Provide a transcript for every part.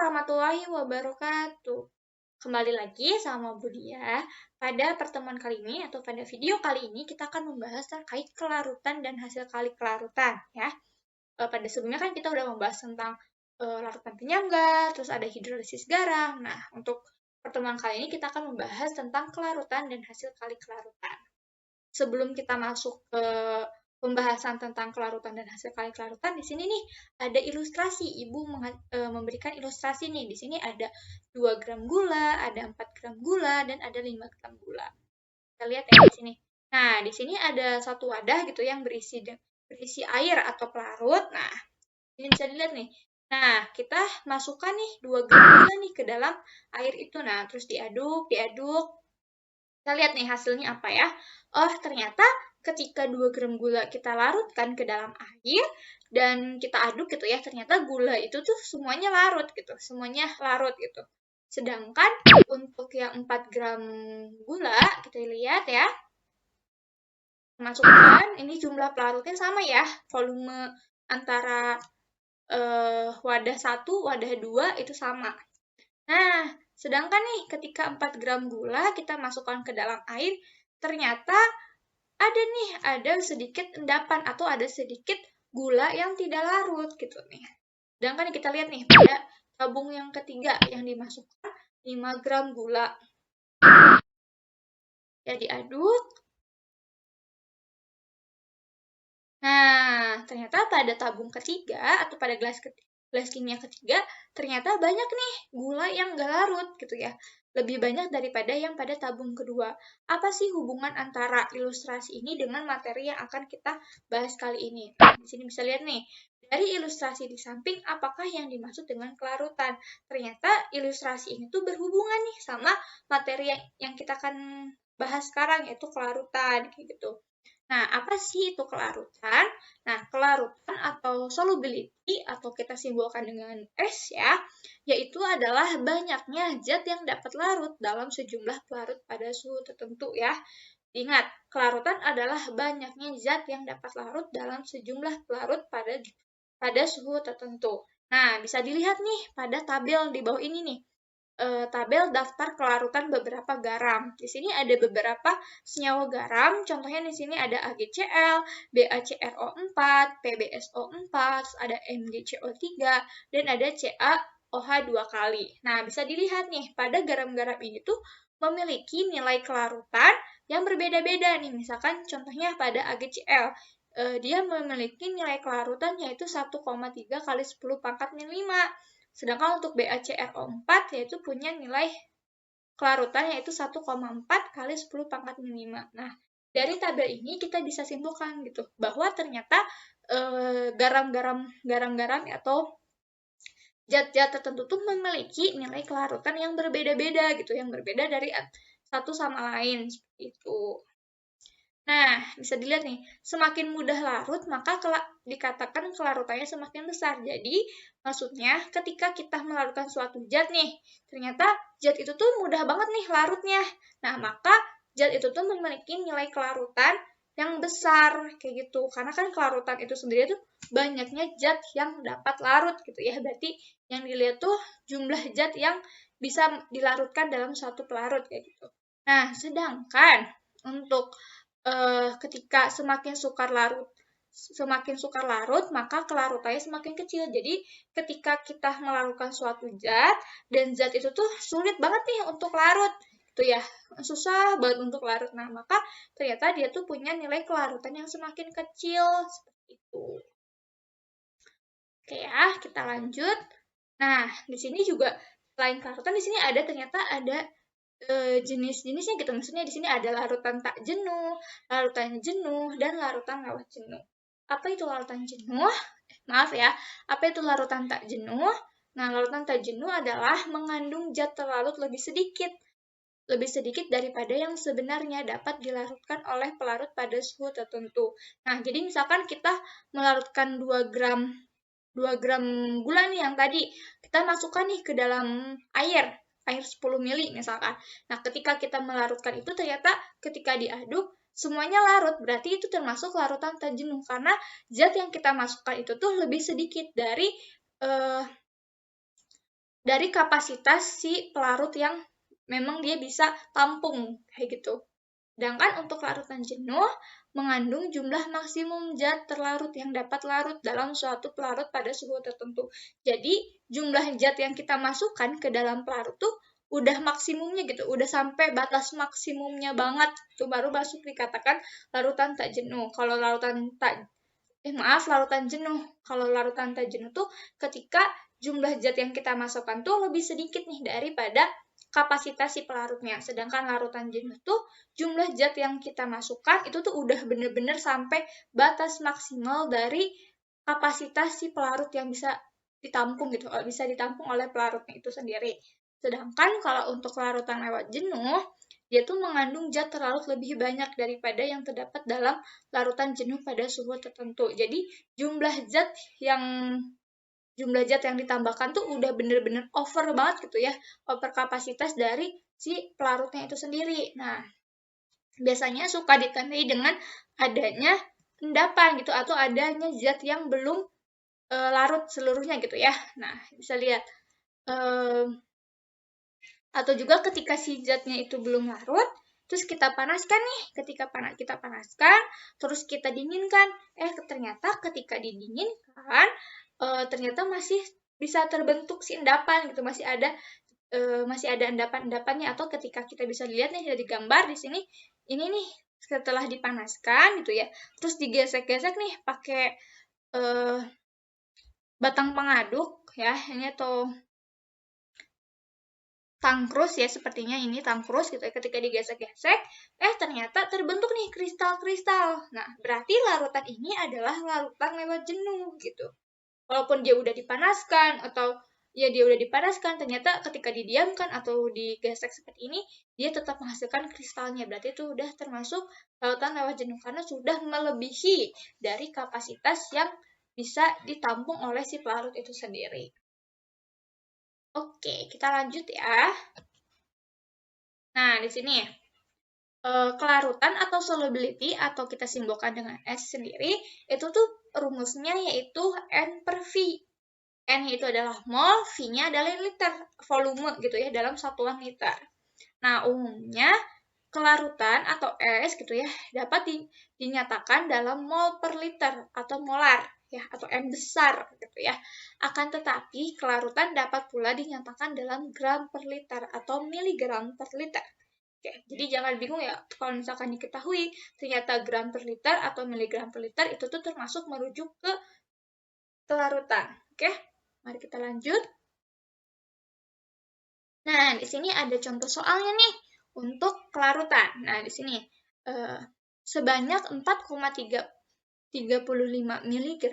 warahmatullahi wabarakatuh. Kembali lagi sama Budia. Pada pertemuan kali ini atau pada video kali ini kita akan membahas terkait kelarutan dan hasil kali kelarutan ya. Pada sebelumnya kan kita udah membahas tentang larutan penyangga, terus ada hidrolisis garam. Nah, untuk pertemuan kali ini kita akan membahas tentang kelarutan dan hasil kali kelarutan. Sebelum kita masuk ke pembahasan tentang kelarutan dan hasil kali kelarutan, di sini nih ada ilustrasi. Ibu memberikan ilustrasi nih. Di sini ada 2 gram gula, ada 4 gram gula, dan ada 5 gram gula. Kita lihat ya di sini. Nah, di sini ada satu wadah gitu yang berisi air atau pelarut. Nah, ini bisa dilihat nih. Nah, kita masukkan nih 2 gram gula nih ke dalam air itu. Nah, terus diaduk. Kita lihat nih hasilnya apa ya. Oh, ternyata ketika 2 gram gula kita larutkan ke dalam air dan kita aduk gitu ya, ternyata gula itu tuh semuanya larut gitu, semuanya larut gitu. Sedangkan untuk yang 4 gram gula, kita lihat ya, masukkan, ini jumlah pelarutnya sama ya, volume antara wadah 1, wadah 2 itu sama. Nah, sedangkan nih ketika 4 gram gula kita masukkan ke dalam air, ternyata ada sedikit endapan atau ada sedikit gula yang tidak larut gitu nih. Sedangkan kita lihat nih pada tabung yang ketiga yang dimasukkan 5 gram gula. Ya diaduk. Nah, ternyata pada tabung ketiga atau pada gelas kimia ketiga ternyata banyak nih gula yang nggak larut gitu ya. Lebih banyak daripada yang pada tabung kedua. Apa sih hubungan antara ilustrasi ini dengan materi yang akan kita bahas kali ini? Di sini bisa lihat nih, dari ilustrasi di samping apakah yang dimaksud dengan kelarutan? Ternyata ilustrasi ini tuh berhubungan nih sama materi yang kita akan bahas sekarang, yaitu kelarutan kayak gitu. Nah, apa sih itu kelarutan? Nah, kelarutan atau solubility atau kita simbolkan dengan S ya, yaitu adalah banyaknya zat yang dapat larut dalam sejumlah pelarut pada suhu tertentu ya. Ingat, kelarutan adalah banyaknya zat yang dapat larut dalam sejumlah pelarut pada suhu tertentu. Nah, bisa dilihat nih pada tabel di bawah ini nih. Tabel daftar kelarutan beberapa garam. Di sini ada beberapa senyawa garam, contohnya di sini ada AgCl, BaCrO4, PbSO4, ada MgCO3, dan ada CaOH 2 kali. Nah, bisa dilihat nih, pada garam-garam ini tuh memiliki nilai kelarutan yang berbeda-beda nih. Misalkan contohnya pada AgCl, dia memiliki nilai kelarutan yaitu 1,3 kali 10 pangkat min 5. Sedangkan untuk BaCrO4 yaitu punya nilai kelarutan yaitu 1,4 kali 10 pangkat min 5. Nah, dari tabel ini kita bisa simpulkan gitu bahwa ternyata garam-garam atau zat-zat tertentu tuh memiliki nilai kelarutan yang berbeda-beda gitu, yang berbeda dari satu sama lain seperti itu. Nah, bisa dilihat nih, semakin mudah larut, maka dikatakan kelarutannya semakin besar. Jadi, maksudnya ketika kita melarutkan suatu zat nih, ternyata zat itu tuh mudah banget nih larutnya. Nah, maka zat itu tuh memiliki nilai kelarutan yang besar, kayak gitu. Karena kan kelarutan itu sendiri tuh banyaknya zat yang dapat larut gitu ya. Berarti yang dilihat tuh jumlah zat yang bisa dilarutkan dalam suatu pelarut, kayak gitu. Nah, sedangkan untuk ketika semakin sukar larut, maka kelarutannya semakin kecil. Jadi, ketika kita melarutkan suatu zat, dan zat itu tuh sulit banget nih untuk larut, gitu ya, susah banget untuk larut. Nah, maka ternyata dia tuh punya nilai kelarutan yang semakin kecil, seperti itu. Oke ya, kita lanjut. Nah, di sini juga selain kelarutan, di sini ternyata ada jenis-jenisnya gitu. Maksudnya di sini ada larutan tak jenuh, larutan jenuh, dan larutan lewat jenuh. Apa itu larutan jenuh? Maaf ya, apa itu larutan tak jenuh? Nah, larutan tak jenuh adalah mengandung zat terlarut lebih sedikit daripada yang sebenarnya dapat dilarutkan oleh pelarut pada suhu tertentu. Nah, jadi misalkan kita melarutkan 2 gram gula nih yang tadi, kita masukkan nih ke dalam air 10 ml misalkan. Nah, ketika kita melarutkan itu ternyata ketika diaduk semuanya larut, berarti itu termasuk larutan tak jenuh karena zat yang kita masukkan itu tuh lebih sedikit dari kapasitas si pelarut yang memang dia bisa tampung, kayak gitu. Sedangkan untuk larutan jenuh mengandung jumlah maksimum zat terlarut yang dapat larut dalam suatu pelarut pada suhu tertentu. Jadi jumlah zat yang kita masukkan ke dalam pelarut tuh udah maksimumnya gitu, udah sampai batas maksimumnya banget, itu baru masuk dikatakan larutan tak jenuh. Kalau larutan larutan jenuh. Kalau larutan tak jenuh tuh ketika jumlah zat yang kita masukkan tuh lebih sedikit nih daripada kapasitas si pelarutnya. Sedangkan larutan jenuh tuh jumlah zat yang kita masukkan itu tuh udah bener-bener sampai batas maksimal dari kapasitas si pelarut yang bisa ditampung gitu, bisa ditampung oleh pelarutnya itu sendiri. Sedangkan kalau untuk larutan lewat jenuh, dia tuh mengandung zat terlarut lebih banyak daripada yang terdapat dalam larutan jenuh pada suhu tertentu. Jadi jumlah zat yang ditambahkan tuh udah bener-bener over banget gitu ya, over kapasitas dari si pelarutnya itu sendiri. Nah, biasanya suka ditandai dengan adanya endapan gitu atau adanya zat yang belum larut seluruhnya gitu ya. Nah, bisa lihat atau juga ketika si zatnya itu belum larut, terus kita panaskan nih. Ketika kita panaskan, terus kita dinginkan. Ternyata ketika didinginkan, ternyata masih bisa terbentuk si endapan gitu, masih ada endapan-endapannya. Atau ketika kita bisa lihat nih dari gambar di sini, ini nih setelah dipanaskan gitu ya, terus digesek-gesek nih pakai batang pengaduk ya, ini atau tangkrus ya, sepertinya ini tangkrus gitu ya. Ketika digesek-gesek, ternyata terbentuk nih kristal-kristal. Nah, berarti larutan ini adalah larutan lewat jenuh gitu. Walaupun dia udah dipanaskan atau ya dia udah dipanaskan, ternyata ketika didiamkan atau digesek seperti ini, dia tetap menghasilkan kristalnya. Berarti itu udah termasuk larutan lewat jenuh karena sudah melebihi dari kapasitas yang bisa ditampung oleh si pelarut itu sendiri. Oke, kita lanjut ya. Nah, di sini kelarutan atau solubility atau kita simbolkan dengan S sendiri, itu tuh rumusnya yaitu N per V. N itu adalah mol, V-nya adalah liter, volume gitu ya, dalam satuan liter. Nah, umumnya kelarutan atau S gitu ya, dapat dinyatakan dalam mol per liter atau molar ya, atau M besar gitu ya. Akan tetapi kelarutan dapat pula dinyatakan dalam gram per liter atau miligram per liter. Oke, jadi jangan bingung ya kalau misalkan diketahui ternyata gram per liter atau miligram per liter itu tuh termasuk merujuk ke kelarutan. Oke, mari kita lanjut. Nah, di sini ada contoh soalnya nih untuk kelarutan. Nah, di sini sebanyak 4,35 mg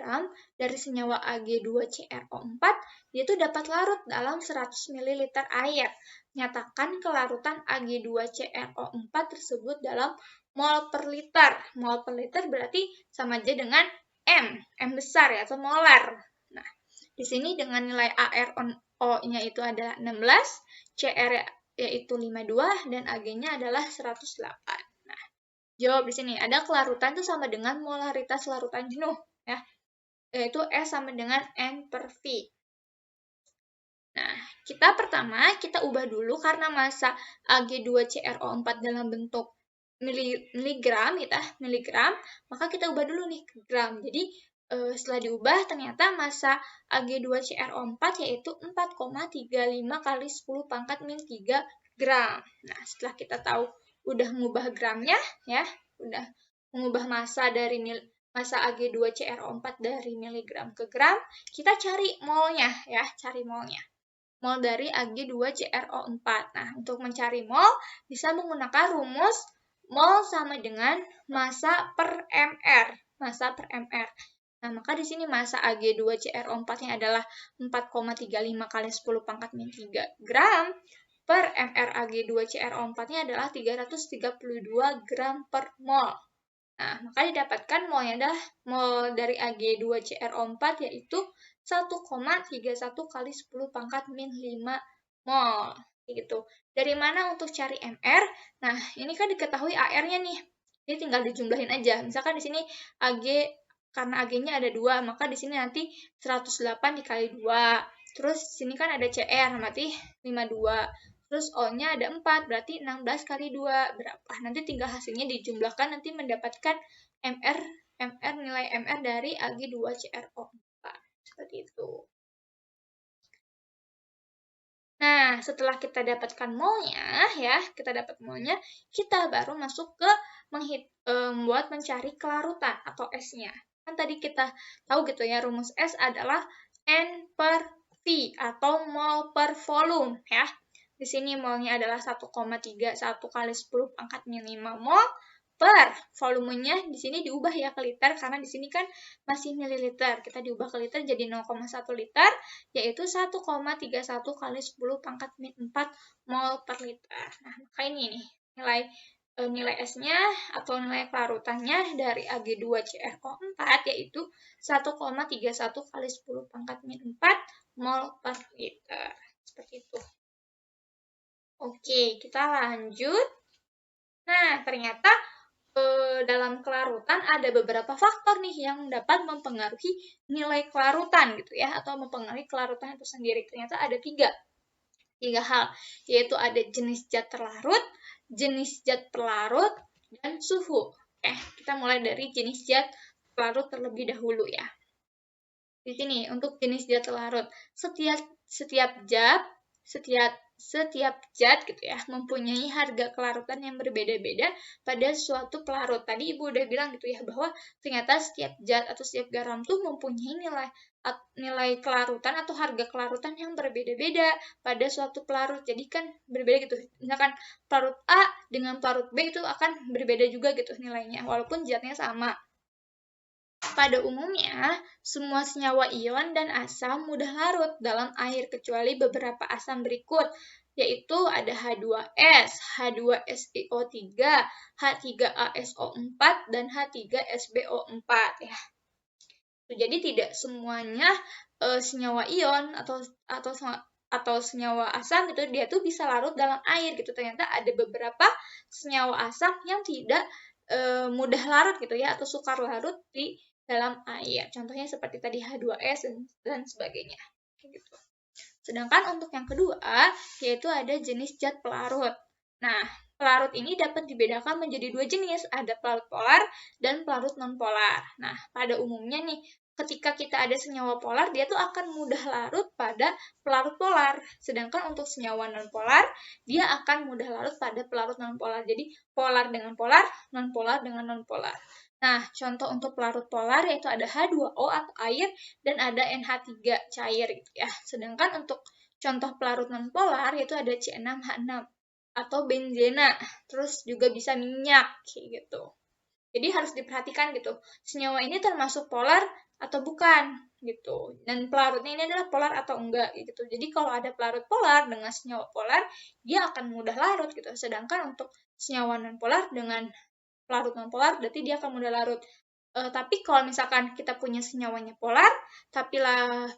dari senyawa Ag2CrO4 dia itu dapat larut dalam 100 ml air. Nyatakan kelarutan Ag2CrO4 tersebut dalam mol per liter. Mol per liter berarti sama aja dengan M besar ya, atau molar. Nah, di sini dengan nilai ARO-nya itu adalah 16, CR yaitu 52, dan Ag-nya adalah 108. Nah, jawab di sini, ada kelarutan itu sama dengan molaritas larutan jenuh, ya, yaitu S sama dengan N per V. Nah, kita ubah dulu karena massa Ag2CrO4 dalam bentuk miligram, maka kita ubah dulu nih ke gram. Jadi, setelah diubah, ternyata massa Ag2CrO4 yaitu 4,35 kali 10 pangkat min 3 gram. Nah, setelah kita tahu udah mengubah gramnya, ya, udah mengubah massa dari massa Ag2CrO4 dari miligram ke gram, kita cari molnya, ya, cari molnya. Mol dari Ag2CrO4. Nah, untuk mencari mol, bisa menggunakan rumus mol sama dengan massa per mR. Massa per mR. Nah, maka di sini massa Ag2CrO4-nya adalah 4,35 kali 10 pangkat min 3 gram per mR Ag2CrO4-nya adalah 332 gram per mol. Nah, maka didapatkan molnya adalah mol dari Ag2CrO4 yaitu 1,31 kali 10 pangkat min 5 mol. Gitu. Dari mana untuk cari mR? Nah, ini kan diketahui AR-nya nih. Ini tinggal dijumlahin aja. Misalkan di sini karena Ag-nya ada 2, maka di sini nanti 108 dikali 2. Terus sini kan ada CR, berarti 52. Terus O-nya ada 4, berarti 16 kali 2 berapa? Nanti tinggal hasilnya dijumlahkan, nanti mendapatkan nilai MR dari Ag2CrO4. Seperti itu. Nah, setelah kita dapatkan molnya, kita baru masuk ke membuat mencari kelarutan atau S-nya. Kan tadi kita tahu gitu ya, rumus S adalah N per V atau mol per volume ya. Di sini molnya adalah 1,31 kali 10 pangkat 5 mol per volumenya di sini diubah ya ke liter karena di sini kan masih mililiter. Kita diubah ke liter jadi 0,1 liter yaitu 1,31 kali 10 pangkat 4 mol per liter. Nah, maka ini nih nilai S-nya atau nilai kelarutannya dari Ag2CrO4 yaitu 1,31 kali 10 pangkat 4 mol per liter. Seperti itu. Oke, kita lanjut. Nah, ternyata dalam kelarutan ada beberapa faktor nih yang dapat mempengaruhi nilai kelarutan gitu ya, atau mempengaruhi kelarutan itu sendiri. Ternyata ada tiga hal, yaitu ada jenis zat terlarut, jenis zat pelarut, dan suhu. Kita mulai dari jenis zat pelarut terlebih dahulu ya. Di sini untuk jenis zat terlarut, setiap zat gitu ya mempunyai harga kelarutan yang berbeda-beda pada suatu pelarut. Tadi Ibu udah bilang gitu ya bahwa ternyata setiap zat atau setiap garam tuh mempunyai nilai kelarutan atau harga kelarutan yang berbeda-beda pada suatu pelarut. Jadi kan berbeda gitu. Misalkan pelarut A dengan pelarut B itu akan berbeda juga gitu nilainya walaupun zatnya sama. Pada umumnya, semua senyawa ion dan asam mudah larut dalam air kecuali beberapa asam berikut, yaitu ada H2S, H2SiO3, H3ASO4, dan H3SbO4 ya. Jadi tidak semuanya senyawa ion atau senyawa asam gitu dia tuh bisa larut dalam air gitu. Ternyata ada beberapa senyawa asam yang tidak mudah larut gitu ya atau sukar larut di dalam air. Contohnya seperti tadi H2S dan sebagainya. Gitu. Sedangkan untuk yang kedua, yaitu ada jenis zat pelarut. Nah, pelarut ini dapat dibedakan menjadi dua jenis, ada pelarut polar dan pelarut non-polar. Nah, pada umumnya nih, ketika kita ada senyawa polar, dia tuh akan mudah larut pada pelarut polar. Sedangkan untuk senyawa non-polar, dia akan mudah larut pada pelarut non-polar. Jadi, polar dengan polar, non-polar dengan non-polar. Nah, contoh untuk pelarut polar yaitu ada H2O atau air dan ada NH3 cair gitu ya. Sedangkan untuk contoh pelarut non-polar yaitu ada C6H6 atau benzena. Terus juga bisa minyak kayak gitu. Jadi harus diperhatikan gitu. Senyawa ini termasuk polar atau bukan gitu. Dan pelarutnya ini adalah polar atau enggak gitu. Jadi kalau ada pelarut polar dengan senyawa polar, dia akan mudah larut gitu. Sedangkan untuk senyawa non-polar dengan pelarut non-polar, berarti dia akan mudah larut. Tapi kalau misalkan kita punya senyawanya polar, tapi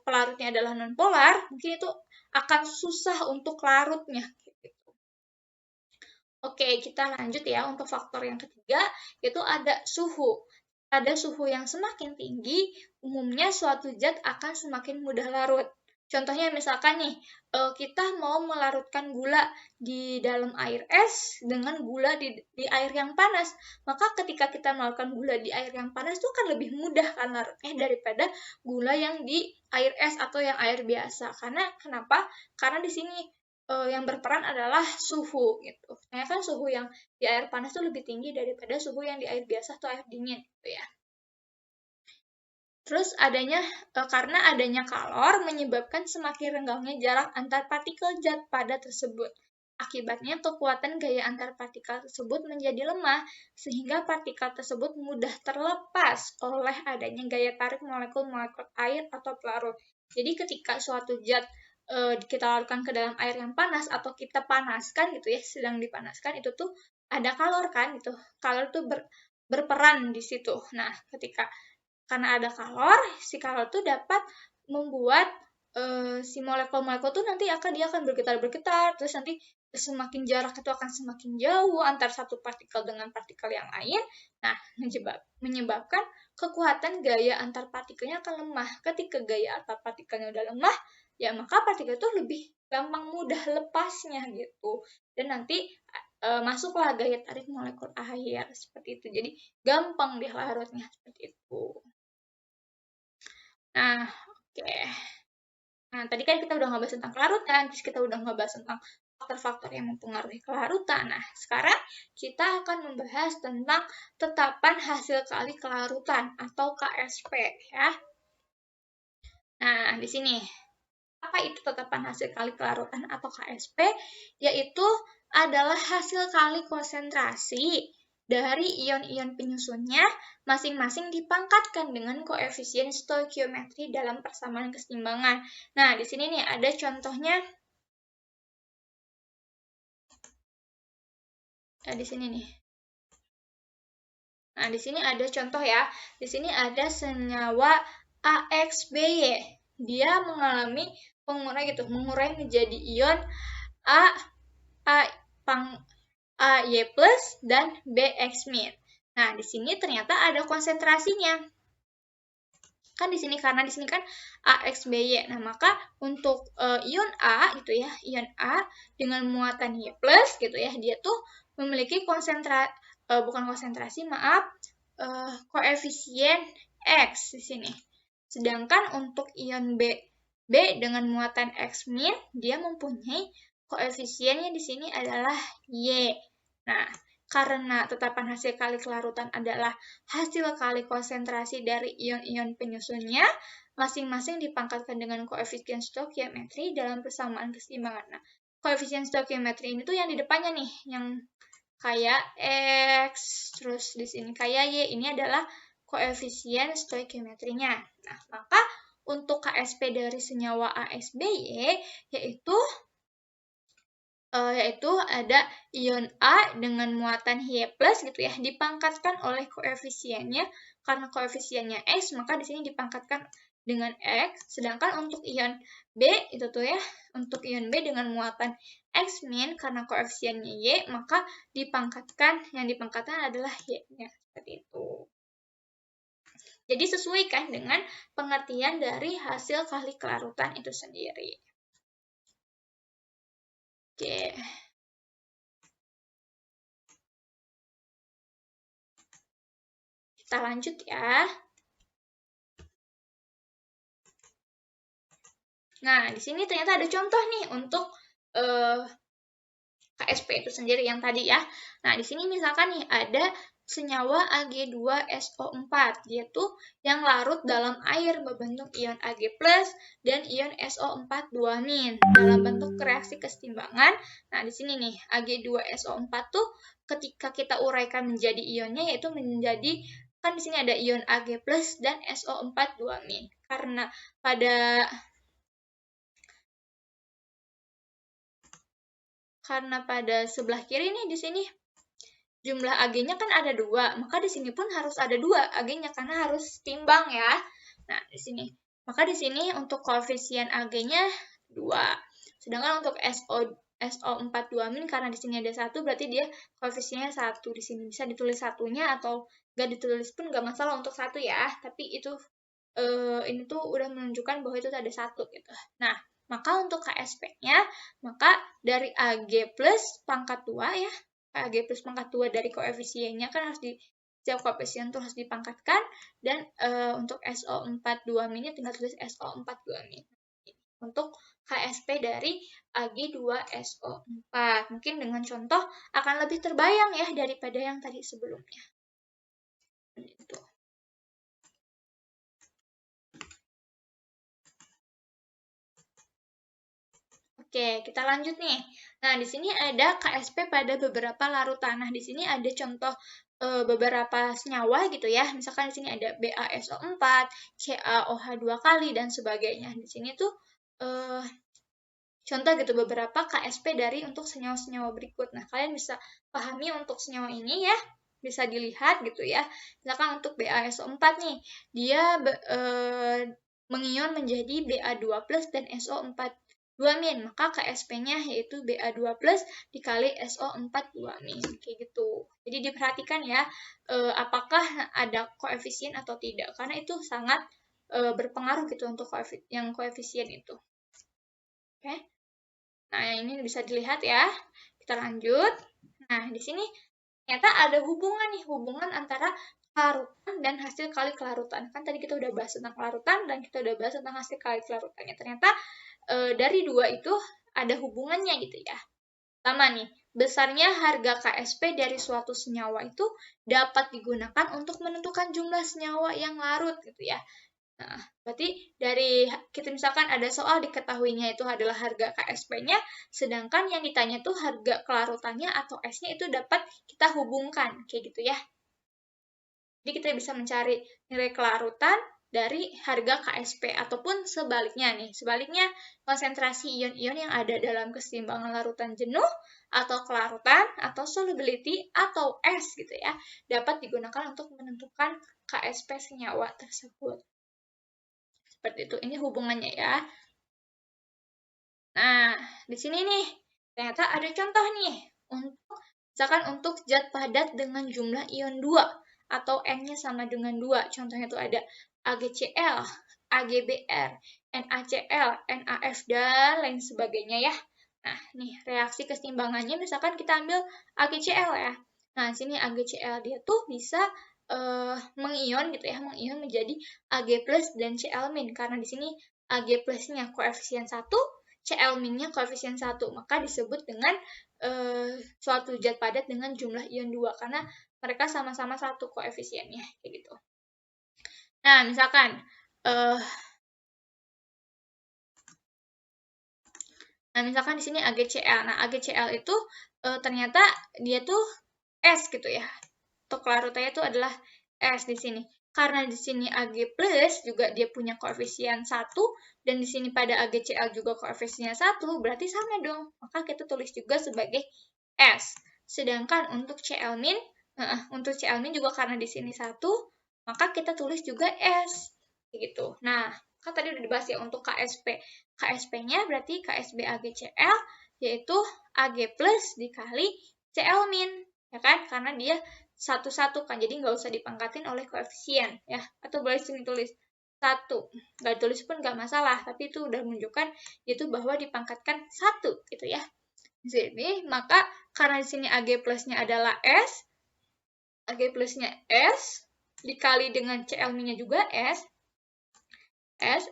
pelarutnya adalah non-polar, mungkin itu akan susah untuk larutnya. Gitu. Oke, kita lanjut ya untuk faktor yang ketiga, yaitu ada suhu. Pada suhu yang semakin tinggi, umumnya suatu zat akan semakin mudah larut. Contohnya misalkan nih, kita mau melarutkan gula di dalam air es dengan gula di air yang panas. Maka ketika kita melakukan gula di air yang panas itu kan lebih mudah kan larutnya daripada gula yang di air es atau yang air biasa. Kenapa? Karena di sini yang berperan adalah suhu gitu. Nah, kan suhu yang di air panas itu lebih tinggi daripada suhu yang di air biasa atau air dingin gitu ya. Terus karena adanya kalor menyebabkan semakin renggangnya jarak antar partikel zat pada tersebut. Akibatnya kekuatan gaya antar partikel tersebut menjadi lemah, sehingga partikel tersebut mudah terlepas oleh adanya gaya tarik molekul-molekul air atau pelarut. Jadi ketika suatu zat kita larutkan ke dalam air yang panas atau kita panaskan gitu ya, sedang dipanaskan itu tuh ada kalor kan gitu. Kalor tuh berperan di situ. Nah, karena ada kalor, si kalor itu dapat membuat si molekul-molekul itu nanti dia akan bergetar-bergetar, terus nanti semakin jarak itu akan semakin jauh antar satu partikel dengan partikel yang lain. Nah, menyebabkan kekuatan gaya antar partikelnya akan lemah. Ketika gaya antar partikelnya udah lemah, ya maka partikel itu lebih gampang mudah lepasnya gitu. Dan nanti masuklah gaya tarik molekul air seperti itu. Jadi gampang dia larutnya seperti itu. Nah, oke. Nah, tadi kan kita udah ngebahas tentang kelarutan, terus kita udah ngebahas tentang faktor-faktor yang mempengaruhi kelarutan. Nah, sekarang kita akan membahas tentang tetapan hasil kali kelarutan atau KSP ya. Nah, di sini apa itu tetapan hasil kali kelarutan atau KSP? Yaitu adalah hasil kali konsentrasi dari ion-ion penyusunnya masing-masing dipangkatkan dengan koefisien stoikiometri dalam persamaan keseimbangan. Nah, di sini nih ada contohnya. Di sini nih. Nah, di sini ada contoh ya. Di sini ada senyawa AXBY. Dia mengalami mengurai menjadi ion AY plus dan BX min. Nah, di sini ternyata ada konsentrasinya. Kan di sini karena di sini kan AXBY. Nah, maka untuk ion A gitu ya, ion A dengan muatan Y plus gitu ya, dia tuh memiliki koefisien X di sini. Sedangkan untuk ion B dengan muatan X min, dia mempunyai koefisiennya di sini adalah Y. Nah, karena tetapan hasil kali kelarutan adalah hasil kali konsentrasi dari ion-ion penyusunnya, masing-masing dipangkatkan dengan koefisien stoikiometri dalam persamaan keseimbangan. Nah, koefisien stoikiometri ini tuh yang di depannya nih, yang kayak X, terus di sini kayak Y, ini adalah koefisien stoikiometrinya. Nah, maka untuk KSP dari senyawa AXBY yaitu ada ion A dengan muatan Y plus gitu ya, dipangkatkan oleh koefisiennya, karena koefisiennya X, maka di sini dipangkatkan dengan X, sedangkan untuk ion B itu tuh ya, untuk ion B dengan muatan X min, karena koefisiennya Y, maka yang dipangkatkan adalah Y-nya, seperti itu. Jadi sesuaikan dengan pengertian dari hasil kali kelarutan itu sendiri. Oke. Kita lanjut ya. Nah, di sini ternyata ada contoh nih untuk KSP itu sendiri yang tadi ya. Nah, di sini misalkan nih ada senyawa Ag2SO4. Dia tuh yang larut dalam air berbentuk ion Ag+, dan ion SO4 2- dalam bentuk reaksi keseimbangan. Nah, di sini nih Ag2SO4 tuh ketika kita uraikan menjadi ionnya yaitu menjadi, kan di sini ada ion Ag+ dan SO4 2-. Karena pada sebelah kiri nih di sini jumlah Ag-nya kan ada 2, maka di sini pun harus ada 2 Ag-nya karena harus timbang ya. Nah, di sini. Maka di sini untuk koefisien Ag-nya 2. Sedangkan untuk SO4 2- karena di sini ada 1, berarti dia koefisiennya 1. Di sini bisa ditulis satunya atau nggak ditulis pun nggak masalah untuk 1 ya. Tapi itu ini tuh udah menunjukkan bahwa itu ada 1 gitu. Nah, maka untuk KSP-nya, maka dari Ag plus pangkat 2 ya, Ag plus pangkat 2 dari koefisiennya kan harus setiap koefisien itu harus dipangkatkan, dan untuk SO4 2- tinggal tulis SO4 2-. Untuk KSP dari Ag2SO4. Mungkin dengan contoh akan lebih terbayang ya daripada yang tadi sebelumnya. Gitu. Oke, kita lanjut nih. Nah, di sini ada KSP pada beberapa larutan. Nah, di sini ada contoh beberapa senyawa gitu ya. Misalkan di sini ada BaSO4, CaOH 2 kali, dan sebagainya. Di sini tuh contoh gitu beberapa KSP dari untuk senyawa-senyawa berikut. Nah, kalian bisa pahami untuk senyawa ini ya. Bisa dilihat gitu ya. Misalkan untuk BaSO4 nih, dia mengion menjadi Ba2+ dan SO4 2-, maka KSP-nya yaitu Ba2+ dikali SO4 2-. Kayak gitu. Jadi diperhatikan ya, apakah ada koefisien atau tidak, karena itu sangat berpengaruh gitu untuk koefisien itu. Oke. Nah, ini bisa dilihat ya. Kita lanjut. Nah, di sini ternyata ada hubungan antara kelarutan dan hasil kali kelarutan. Kan tadi kita udah bahas tentang kelarutan dan kita udah bahas tentang hasil kali kelarutannya. Ternyata dari dua itu ada hubungannya gitu ya. Pertama nih, besarnya harga KSP dari suatu senyawa itu dapat digunakan untuk menentukan jumlah senyawa yang larut gitu ya. Nah, berarti dari kita misalkan ada soal diketahuinya itu adalah harga KSP-nya, sedangkan yang ditanya tuh harga kelarutannya atau S-nya itu dapat kita hubungkan, kayak gitu ya. Jadi kita bisa mencari nilai kelarutan dari harga KSP ataupun sebaliknya nih. Sebaliknya konsentrasi ion-ion yang ada dalam keseimbangan larutan jenuh atau kelarutan atau solubility atau S gitu ya, dapat digunakan untuk menentukan KSP senyawa tersebut. Seperti itu. Ini hubungannya ya. Nah, di sini nih ternyata ada contoh nih misalkan untuk zat padat dengan jumlah ion 2 atau N-nya sama dengan 2. Contohnya itu ada AgCl, AgBr, NaCl, NaF, dan lain sebagainya ya. Nah, nih reaksi keseimbangannya misalkan kita ambil AgCl ya. Nah, sini AgCl dia tuh bisa mengion gitu ya, mengion menjadi Ag+ dan Cl- karena di sini Ag plusnya koefisien 1, Cl-nya koefisien 1, maka disebut dengan suatu zat padat dengan jumlah ion 2 karena mereka sama-sama satu koefisiennya kayak gitu. Nah, misalkan di sini AgCl. Nah, AgCl itu ternyata dia tuh S gitu ya. Atau kelarutannya itu adalah S di sini. Karena di sini Ag+ juga dia punya koefisien 1 dan di sini pada AgCl juga koefisiennya 1, berarti sama dong. Maka kita tulis juga sebagai S. Sedangkan untuk Cl-, juga karena di sini 1, maka kita tulis juga S. Gitu. Nah, kan tadi udah dibahas ya untuk KSP. KSP-nya berarti KSB AgCl yaitu Ag+ dikali Cl-, ya kan? Karena dia satu-satu kan, jadi nggak usah dipangkatin oleh koefisien ya. Atau boleh sini tulis 1, nggak tulis pun nggak masalah, tapi itu udah menunjukkan itu bahwa dipangkatkan 1 gitu ya. Di sini maka karena di sini Ag plusnya adalah S, Ag plusnya S dikali dengan Cl-nya juga S,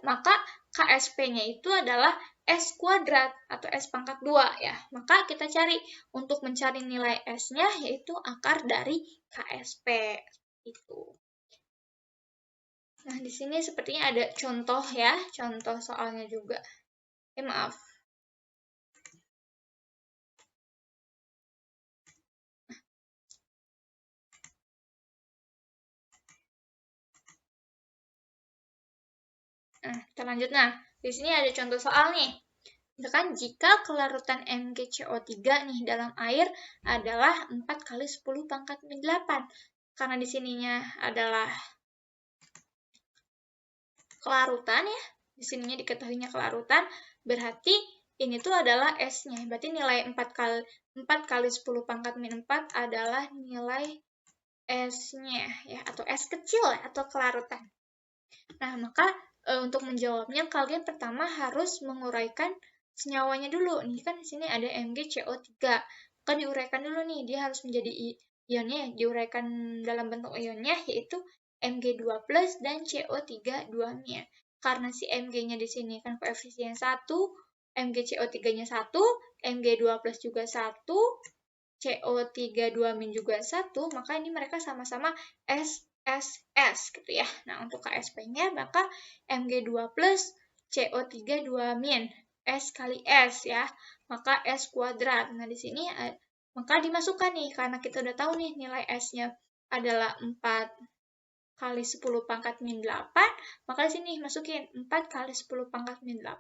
maka KSP-nya itu adalah S kuadrat atau S pangkat 2 ya. Maka kita cari untuk mencari nilai S-nya yaitu akar dari KSP. Itu. Nah, di sini sepertinya ada contoh ya, contoh soalnya juga. Maaf. Nah, kita lanjut. Nah, di sini ada contoh soal nih. Misalkan jika kelarutan MgCO3 nih dalam air adalah 4 kali 10 pangkat min 8. Karena di sininya adalah kelarutan ya. Di sininya diketahuinya kelarutan, berarti ini tuh adalah S-nya. Berarti nilai 4 kali 10 pangkat min 4 adalah nilai S-nya ya, atau S kecil ya, atau kelarutan. Nah, maka untuk menjawabnya kalian pertama harus menguraikan senyawanya dulu. Nih kan di sini ada MgCO3. Maka diuraikan dulu nih, dia harus menjadi ionnya, diuraikan dalam bentuk ionnya yaitu Mg2+ dan CO3 2-nya. Karena si Mg-nya di sini kan koefisien 1, MgCO3-nya 1, Mg2+ juga 1, CO3 2- juga 1, maka ini mereka sama-sama S gitu ya. Nah, untuk KSP-nya maka Mg2+, CO3 2-, S kali S ya. Maka S kuadrat. Nah, di sini maka dimasukkan nih karena kita udah tahu nih nilai S-nya adalah 4 kali 10 pangkat min 8, maka di sini masukin 4 kali 10 pangkat min 8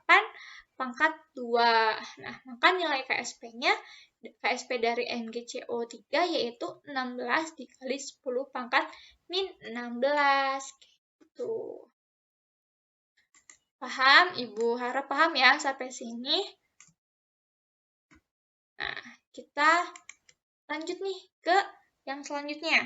pangkat 2. Nah, maka nilai KSP dari MgCO3 yaitu 16 dikali 10 pangkat min 16. Gitu. Paham? Ibu harap paham ya sampai sini. Nah, kita lanjut nih ke yang selanjutnya.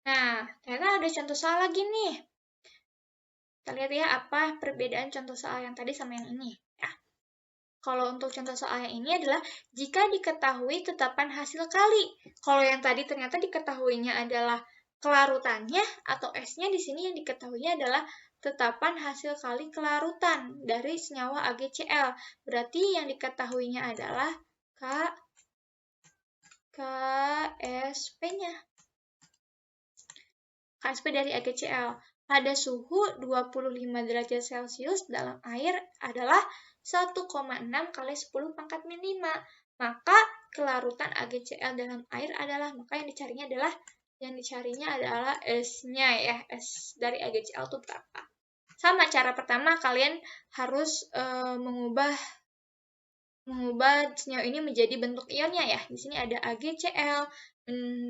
Nah, ternyata ada contoh soal lagi nih. Kita lihat ya apa perbedaan contoh soal yang tadi sama yang ini. Ya. Kalau untuk contoh soal yang ini adalah jika diketahui tetapan hasil kali. Kalau yang tadi ternyata diketahuinya adalah kelarutannya atau S-nya, di sini yang diketahuinya adalah tetapan hasil kali kelarutan dari senyawa AgCl. Berarti yang diketahuinya adalah KSP-nya. KSP dari AgCl. Pada suhu 25 derajat Celcius dalam air adalah 1,6 kali 10 pangkat min 5. Maka kelarutan AgCl dalam air adalah, maka yang dicarinya adalah S-nya ya. S dari AgCl itu berapa? Sama cara pertama, kalian harus mengubah senyawa ini menjadi bentuk ionnya ya. Di sini ada AgCl.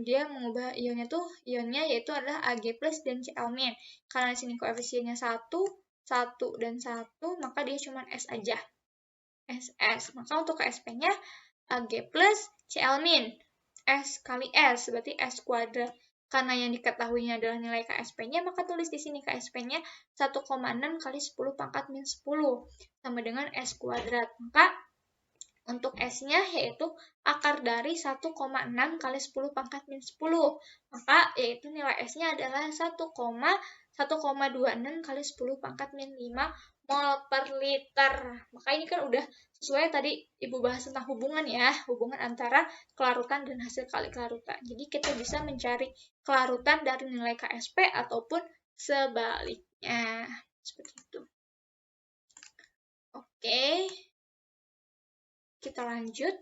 Dia mengubah ionnya yaitu adalah Ag+ dan Cl-. Karena di sini koefisiennya 1, 1 dan 1, maka dia cuma S aja. SS. Maka untuk KSP-nya Ag+ Cl-. S kali S, berarti S kuadrat. Karena yang diketahuinya adalah nilai KSP-nya, maka tulis di sini KSP-nya 1,6 kali 10 pangkat min 10 sama dengan S kuadrat. Maka untuk S-nya yaitu akar dari 1,6 kali 10 pangkat min 10. Maka yaitu nilai S-nya adalah 1,26 kali 10 pangkat min 5 mol per liter. Maka ini kan udah sesuai tadi Ibu bahas tentang hubungan ya. Hubungan antara kelarutan dan hasil kali kelarutan. Jadi kita bisa mencari kelarutan dari nilai KSP ataupun sebaliknya. Seperti itu. Oke. Kita lanjut.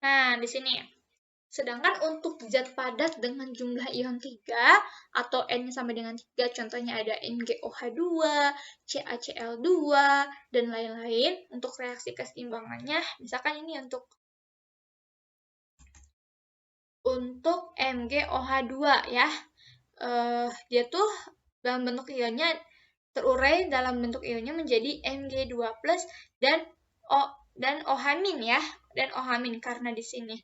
Nah, di sini. Sedangkan untuk zat padat dengan jumlah ion 3 atau N sama dengan 3, contohnya ada NGOH2, CaCl2, dan lain-lain. Untuk reaksi keseimbangannya, misalkan ini untuk MgOH2 ya. Dia tuh dalam bentuk ionnya terurai dalam bentuk ionnya menjadi Mg2+ dan OH- ya, dan OH- karena di sini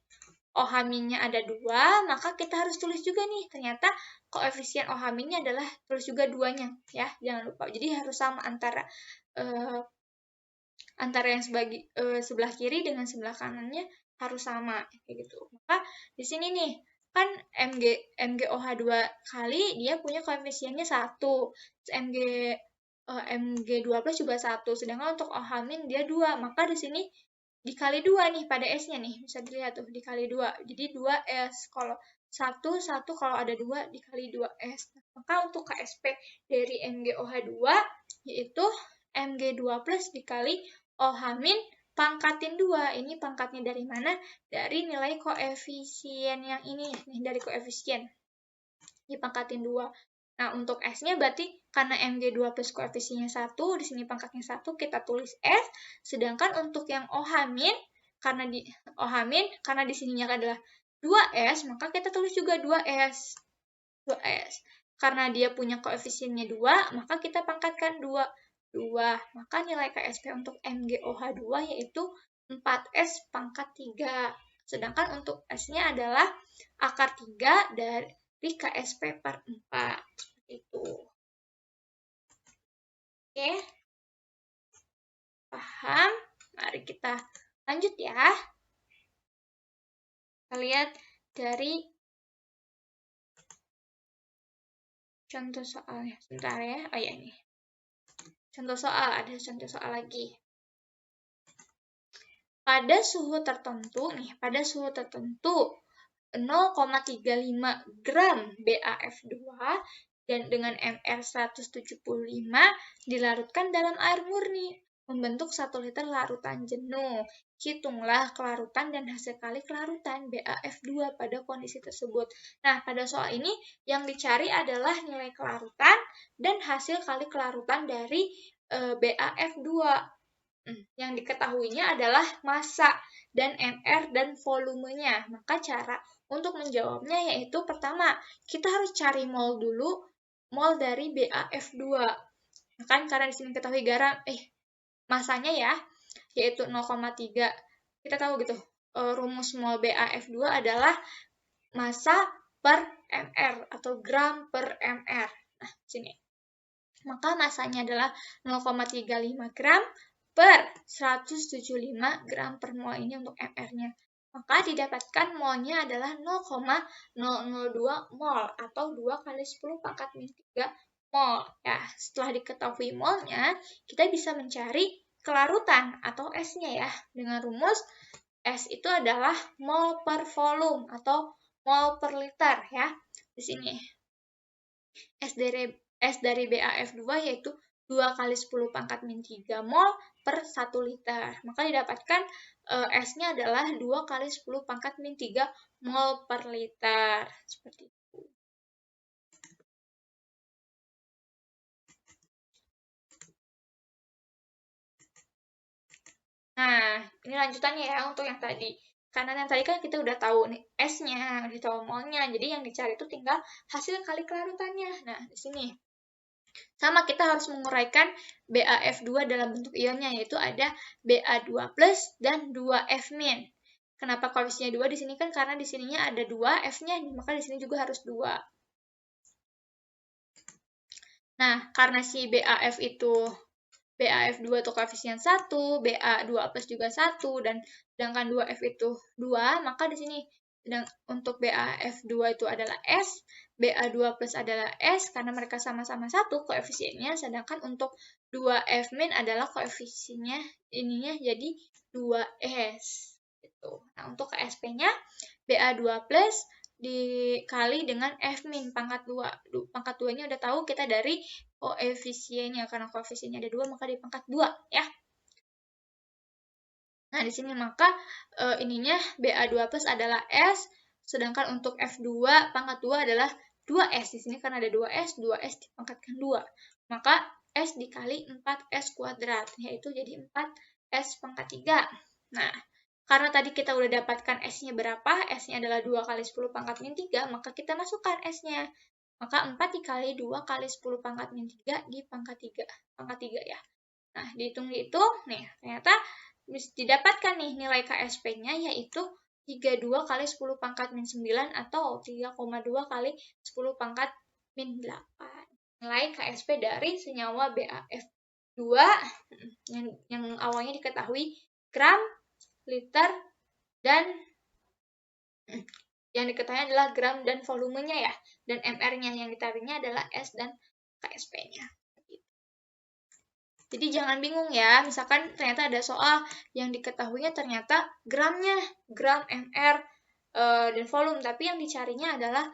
OH-nya ada 2, maka kita harus tulis juga nih, ternyata koefisien OH-nya adalah tulis juga 2-nya ya, jangan lupa. Jadi harus sama antara yang sebelah kiri dengan sebelah kanannya harus sama kayak gitu. Maka di sini nih kan MgOH2 kali dia punya koefisiennya 1, Mg2+ juga 1, sedangkan untuk OH- dia 2, maka di sini dikali 2 nih pada S-nya nih, bisa dilihat tuh dikali 2, jadi 2S. Kalau 1 kalau ada 2 dikali 2S. Maka untuk KSP dari MgOH2 yaitu Mg2+ dikali OH- pangkatin 2. Ini pangkatnya dari mana? Dari nilai koefisien yang ini, nih dari koefisien. Dipangkatin 2. Nah, untuk S-nya berarti karena Mg2+ koefisiennya 1, di sini pangkatnya 1, kita tulis S. Sedangkan untuk yang OH- karena di sininya adalah 2S, maka kita tulis juga 2S. 2S. Karena dia punya koefisiennya 2, maka kita pangkatkan 2. Maka nilai KSP untuk MgOH2 yaitu 4S pangkat 3. Sedangkan untuk S-nya adalah akar 3 dari KSP per 4. Seperti itu. Oke. Paham? Mari kita lanjut ya. Kita lihat dari contoh soalnya. Sebentar ya. Oh ya, ini. Contoh soal, ada contoh soal lagi. Pada suhu tertentu 0,35 gram BaF2 dan dengan MR 175 dilarutkan dalam air murni, membentuk 1 liter larutan jenuh. Hitunglah kelarutan dan hasil kali kelarutan BaF2 pada kondisi tersebut. Nah, pada soal ini yang dicari adalah nilai kelarutan dan hasil kali kelarutan dari BaF2. Yang diketahuinya adalah massa dan MR dan volumenya. Maka cara untuk menjawabnya yaitu pertama, kita harus cari mol dulu, mol dari BaF2. Kan karena di sini ketahui garam, massanya ya, yaitu 0,3. kita tahu gitu, rumus mol BaF2 adalah massa per mR atau gram per mR. Nah, sini. Maka massanya adalah 0,35 gram per 175 gram per mol ini untuk mR-nya. Maka didapatkan molnya adalah 0,002 mol atau 2 kali 10 pangkat min 3 mol. Ya, setelah diketahui molnya, kita bisa mencari kelarutan atau S-nya ya. Dengan rumus S itu adalah mol per volume atau mol per liter ya. Di sini S dari BaF2 yaitu 2 kali 10 pangkat min 3 mol per 1 liter. Maka didapatkan S-nya adalah 2 kali 10 pangkat min 3 mol per liter. Seperti itu. Nah, ini lanjutannya ya untuk yang tadi. Karena yang tadi kan kita udah tahu nih S-nya, udah tahu molnya. Jadi yang dicari itu tinggal hasil kali kelarutannya. Nah, di sini. Sama kita harus menguraikan BaF2 dalam bentuk ionnya, yaitu ada Ba2+ dan 2F-. Kenapa koefisiennya 2 di sini kan karena di sininya ada 2 F-nya, maka di sini juga harus 2. Nah, karena si BaF2 itu koefisien 1, Ba2+ juga 1, dan sedangkan 2F itu 2, maka di sini untuk BaF2 itu adalah S, Ba2+ adalah S, karena mereka sama-sama 1 koefisiennya, sedangkan untuk 2F- adalah koefisiennya ininya jadi 2S. Gitu. Nah, untuk KSP-nya, Ba2+ dikali dengan F- pangkat 2. Pangkat 2-nya udah tahu kita dari koefisiennya, karena koefisiennya ada 2 maka dipangkat 2 ya. Nah, di sini maka ininya Ba2+ adalah S, sedangkan untuk F2 pangkat 2 adalah 2S. Di sini karena ada 2S, 2S dipangkatkan 2. Maka S dikali 4S kuadrat, yaitu jadi 4S pangkat 3. Nah, karena tadi kita udah dapatkan S-nya berapa, S-nya adalah 2 kali 10 pangkat min 3, maka kita masukkan S-nya. Maka 4 dikali 2 kali 10 pangkat min 3 di pangkat 3 ya. Nah, dihitung-hitung, nih, ternyata didapatkan nih nilai KSP-nya yaitu 32 kali 10 pangkat min 9 atau 3,2 kali 10 pangkat min 8. Nilai KSP dari senyawa BaF2 yang awalnya diketahui gram, liter, dan yang diketahui adalah gram dan volumenya ya. Dan MR-nya yang dicarinya adalah S dan KSP-nya. Jadi jangan bingung ya, misalkan ternyata ada soal yang diketahuinya ternyata gramnya, gram, MR, dan volume, tapi yang dicarinya adalah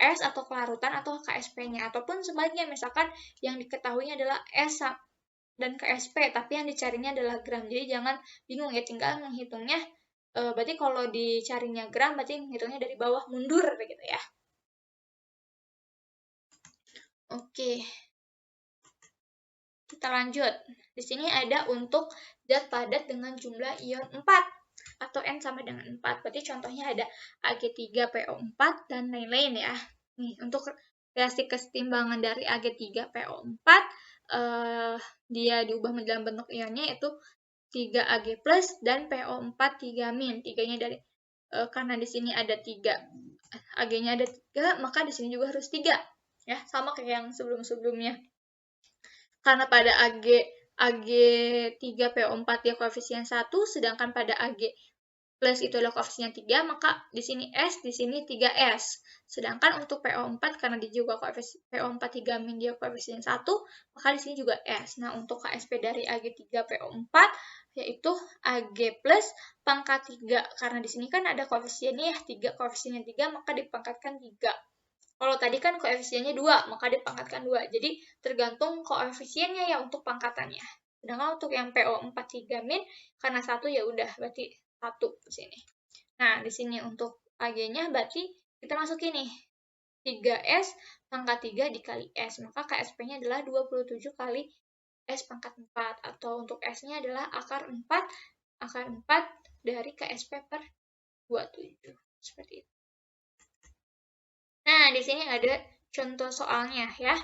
S atau kelarutan atau KSP-nya. Ataupun sebaliknya, misalkan yang diketahuinya adalah S dan KSP, tapi yang dicarinya adalah gram. Jadi jangan bingung ya, tinggal menghitungnya. Berarti kalau dicarinya gram, berarti menghitungnya dari bawah mundur begitu ya. Oke. Kita lanjut. Di sini ada untuk zat padat dengan jumlah ion 4 atau N sama dengan 4. Berarti contohnya ada Ag3PO4 dan lain-lain ya. Nih, untuk reaksi kesetimbangan dari Ag3PO4 dia diubah dalam bentuk ionnya yaitu 3Ag+ dan PO4 3-. 3-nya dari karena di sini ada 3, Ag-nya ada 3, maka di sini juga harus 3. Ya, sama kayak yang sebelum-sebelumnya. Karena pada Ag3PO4 dia koefisien 1, sedangkan pada Ag+ itu adalah koefisien 3, maka di sini S, di sini 3S. Sedangkan untuk PO4 karena dia juga koefisien PO4 3- dia koefisien 1, maka di sini juga S. Nah, untuk KSP dari Ag3PO4 yaitu Ag+ pangkat 3. Karena di sini kan ada koefisiennya ya, 3, koefisiennya 3, maka dipangkatkan 3. Kalau tadi kan koefisiennya 2, maka dipangkatkan 2. Jadi tergantung koefisiennya ya untuk pangkatannya. Sedangkan untuk yang PO4 3-, karena 1 ya udah berarti 1 di sini. Nah, di sini untuk Ag-nya berarti kita masukin nih 3S pangkat 3 dikali S. Maka KSP-nya adalah 27 kali S pangkat 4. Atau untuk S-nya adalah akar 4 dari KSP per 27. Seperti itu. Nah, di sini ada contoh soalnya ya.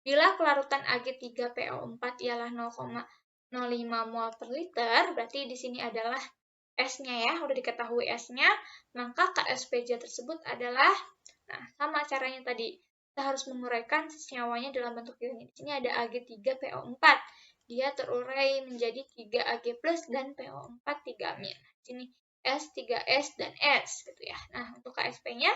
Bila kelarutan Ag3PO4 ialah 0,002 0,5 mol per liter, berarti di sini adalah S-nya ya, udah diketahui S-nya, maka KSPJ tersebut adalah, nah sama caranya tadi, kita harus menguraikan senyawanya dalam bentuk ini. Di sini ada Ag3PO4, dia terurai menjadi 3Ag+, dan PO4 3-. Di sini S, 3S, dan S gitu ya. Nah, untuk KSP-nya,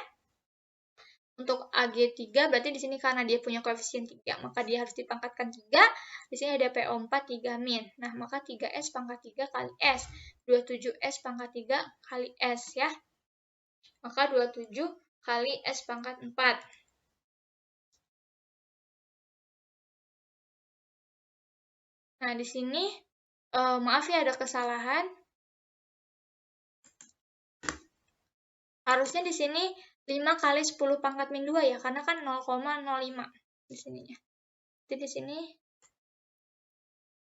untuk Ag3 berarti di sini karena dia punya koefisien 3, maka dia harus dipangkatkan 3. Di sini ada PO4 3-. Nah, maka 3S pangkat 3 kali S. 27S pangkat 3 kali S ya. Maka 27 kali S pangkat 4. Nah, di sini maaf ya ada kesalahan. Harusnya di sini 5 kali 10 pangkat min 2 ya, karena kan 0,05 di sininya. Jadi di sini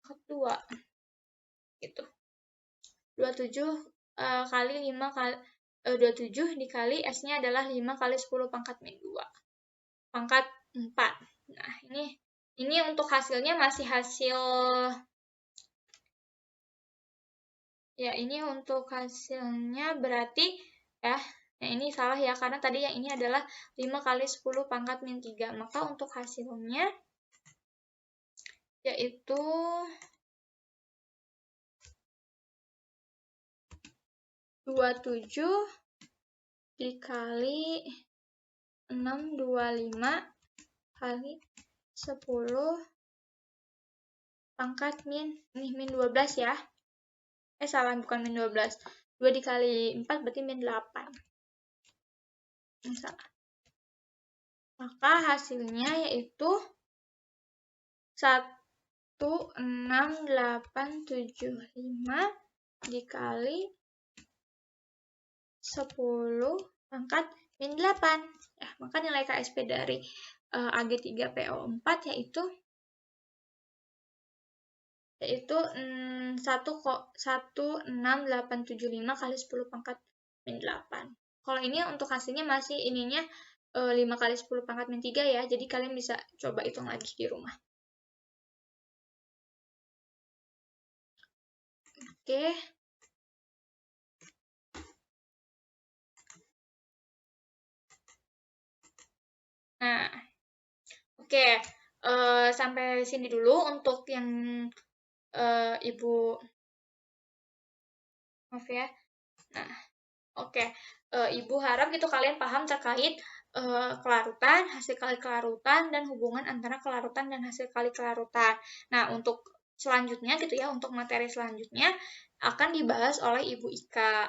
2 gitu. 27 kali 5 kali 27 dikali S-nya adalah 5 kali 10 pangkat min 2. Pangkat 4. Nah, ini untuk hasilnya masih hasil ya, ini untuk hasilnya berarti ya. Nah, ini salah ya, karena tadi yang ini adalah 5 kali 10 pangkat min 3. Maka untuk hasilnya yaitu 27 dikali 625 kali 10 pangkat min 12 ya. Salah, bukan min 12. 2 dikali 4 berarti min 8. Salah. Maka hasilnya yaitu 16875 dikali 10 pangkat min 8. Ya, maka nilai KSP dari Ag3PO4 yaitu 16875 kali 10 pangkat min 8. Kalau ini untuk hasilnya masih ininya 5 kali 10 pangkat min 3 ya, jadi kalian bisa coba hitung lagi di rumah. Oke. Nah, oke. Sampai sini dulu untuk yang Ibu, maaf ya. Nah, oke. Ibu harap gitu kalian paham terkait kelarutan, hasil kali kelarutan, dan hubungan antara kelarutan dan hasil kali kelarutan. Nah, untuk selanjutnya gitu ya, untuk materi selanjutnya akan dibahas oleh Ibu Ika.